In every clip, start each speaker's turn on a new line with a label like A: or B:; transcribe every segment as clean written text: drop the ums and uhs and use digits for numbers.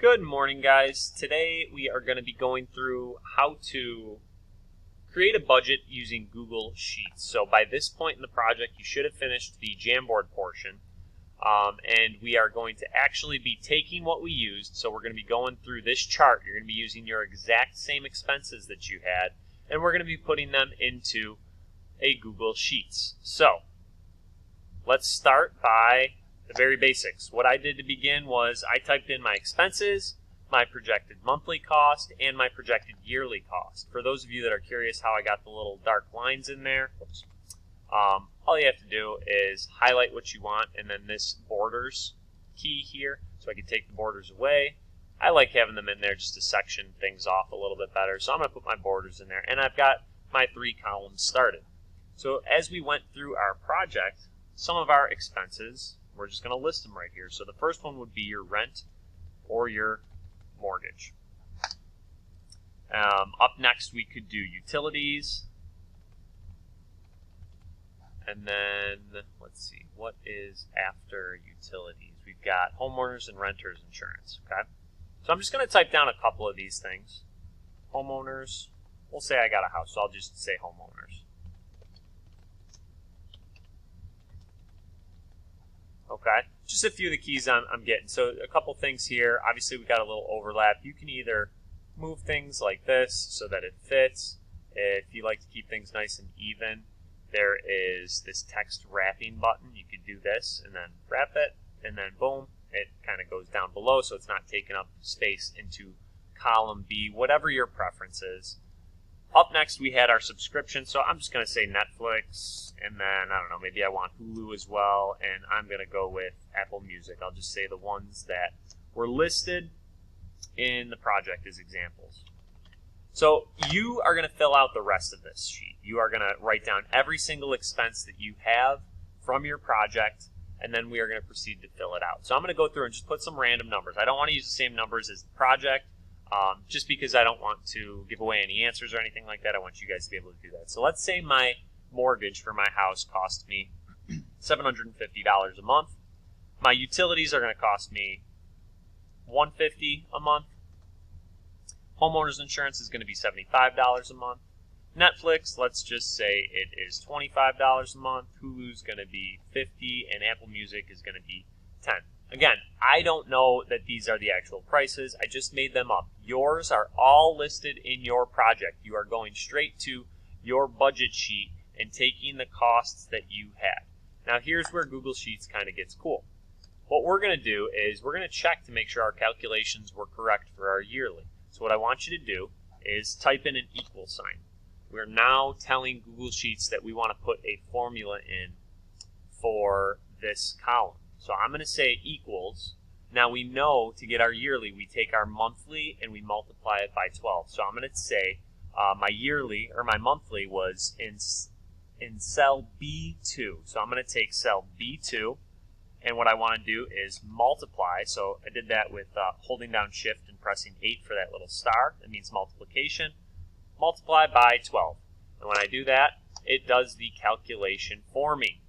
A: Good morning, guys. Today we are going to be going through how to create a budget using Google Sheets. So by this point in the project, you should have finished the Jamboard portion, and we are going to actually be taking what we used. So we're going to be going through this chart. You're going to be using your exact same expenses that you had, and we're going to be putting them into a Google Sheets. So let's start by the very basics. What I did to begin was I typed in my expenses, my projected monthly cost, and my projected yearly cost. For those of you that are curious how I got the little dark lines in there, all you have to do is highlight what you want, and then this borders key here, so I can take the borders away. I like having them in there just to section things off a little bit better, so I'm going to put my borders in there, and I've got my 3 columns started. So as we went through our project, some of our expenses, we're just going to list them right here. So the first one would be your rent or your mortgage. Up next, we could do utilities. And then, let's see, what is after utilities? We've got homeowners and renters insurance, okay? So I'm just going to type down a couple of these things. Homeowners, we'll say I got a house, so I'll just say homeowners. Okay, just a few of the keys I'm getting. So a couple things here. Obviously, we got a little overlap. You can either move things like this so that it fits. If you like to keep things nice and even, there is this text wrapping button. You could do this and then wrap it, and then boom, it kind of goes down below so it's not taking up space into column B, whatever your preference is. Up next, we had our subscription, so I'm just going to say Netflix, and then, I don't know, maybe I want Hulu as well, and I'm going to go with Apple Music. I'll just say the ones that were listed in the project as examples. So you are going to fill out the rest of this sheet. You are going to write down every single expense that you have from your project, and then we are going to proceed to fill it out. So I'm going to go through and just put some random numbers. I don't want to use the same numbers as the project. Just because I don't want to give away any answers or anything like that. I want you guys to be able to do that. So let's say my mortgage for my house cost me $750 a month. My utilities are going to cost me $150 a month. Homeowners insurance is going to be $75 a month. Netflix, let's just say it is $25 a month. Hulu's going to be $50, and Apple Music is going to be $10. Again, I don't know that these are the actual prices. I just made them up. Yours are all listed in your project. You are going straight to your budget sheet and taking the costs that you had. Now, here's where Google Sheets kind of gets cool. What we're going to do is we're going to check to make sure our calculations were correct for our yearly. So what I want you to do is type in an equal sign. We're now telling Google Sheets that we want to put a formula in for this column. So I'm going to say equals. Now we know to get our yearly, we take our monthly and we multiply it by 12. So I'm going to say my yearly or my monthly was in cell B2. So I'm going to take cell B2, and what I want to do is multiply. So I did that with holding down Shift and pressing 8 for that little star. That means multiplication. Multiply by 12. And when I do that, it does the calculation for me.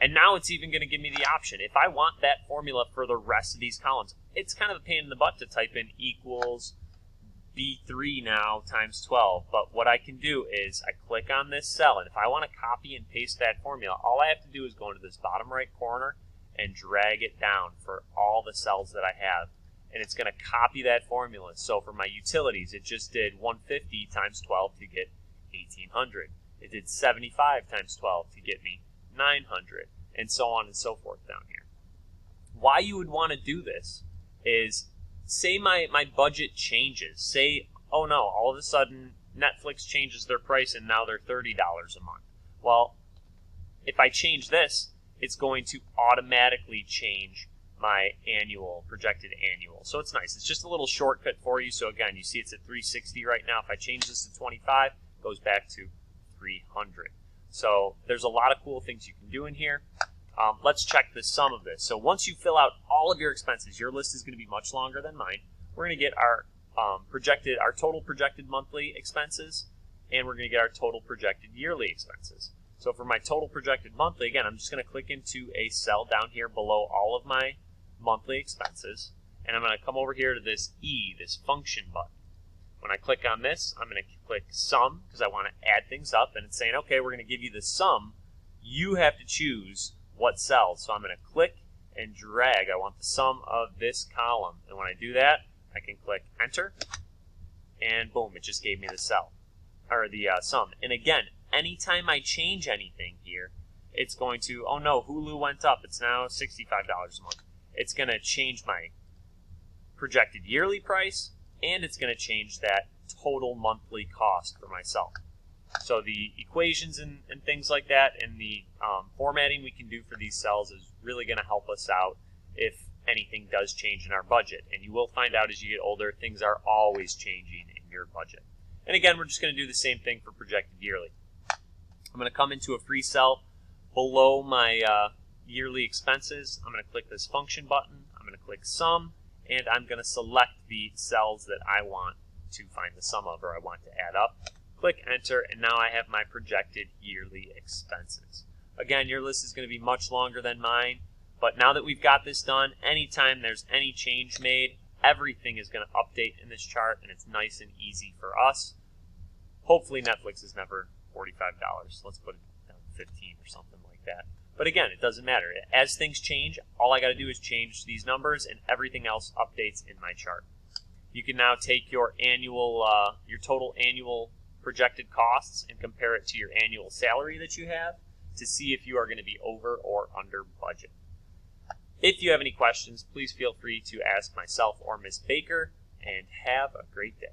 A: And now it's even going to give me the option. If I want that formula for the rest of these columns, it's kind of a pain in the butt to type in equals B3 now times 12. But what I can do is I click on this cell, and if I want to copy and paste that formula, all I have to do is go into this bottom right corner and drag it down for all the cells that I have. And it's going to copy that formula. So for my utilities, it just did 150 times 12 to get 1,800. It did 75 times 12 to get me 900, and so on and so forth down here. Why you would want to do this is, say my budget changes. Say, oh no, all of a sudden Netflix changes their price and now they're $30 a month. Well, if I change this, it's going to automatically change my projected annual. So it's nice. It's just a little shortcut for you. So again, you see it's at 360 right now. If I change this to 25, it goes back to 300. So there's a lot of cool things you can do in here. Let's check the sum of this. So once you fill out all of your expenses, your list is going to be much longer than mine. We're going to get our total projected monthly expenses, and we're going to get our total projected yearly expenses. So for my total projected monthly, again, I'm just going to click into a cell down here below all of my monthly expenses, and I'm going to come over here to this E, this function button. When I click on this, I'm going to click sum because I want to add things up, and it's saying, okay, we're going to give you the sum. You have to choose what cells. So I'm going to click and drag. I want the sum of this column, and when I do that, I can click enter, and boom, it just gave me the cell, or the sum. And again, anytime I change anything here, it's going to, oh no, Hulu went up. It's now $65 a month. It's going to change my projected yearly price, and it's going to change that total monthly cost for myself. So the equations and things like that, and the formatting we can do for these cells is really going to help us out if anything does change in our budget. And you will find out as you get older, things are always changing in your budget. And again, we're just going to do the same thing for projected yearly. I'm going to come into a free cell below my yearly expenses. I'm going to click this function button. I'm going to click sum, and I'm going to select the cells that I want to find the sum of, or I want to add up. Click enter, and now I have my projected yearly expenses. Again, your list is going to be much longer than mine, but now that we've got this done, anytime there's any change made, everything is going to update in this chart, and it's nice and easy for us. Hopefully Netflix is never $45. Let's put it down to $15 or something like that. But again, it doesn't matter. As things change, all I got to do is change these numbers, and everything else updates in my chart. You can now take your total annual projected costs and compare it to your annual salary that you have to see if you are going to be over or under budget. If you have any questions, please feel free to ask myself or Ms. Baker, and have a great day.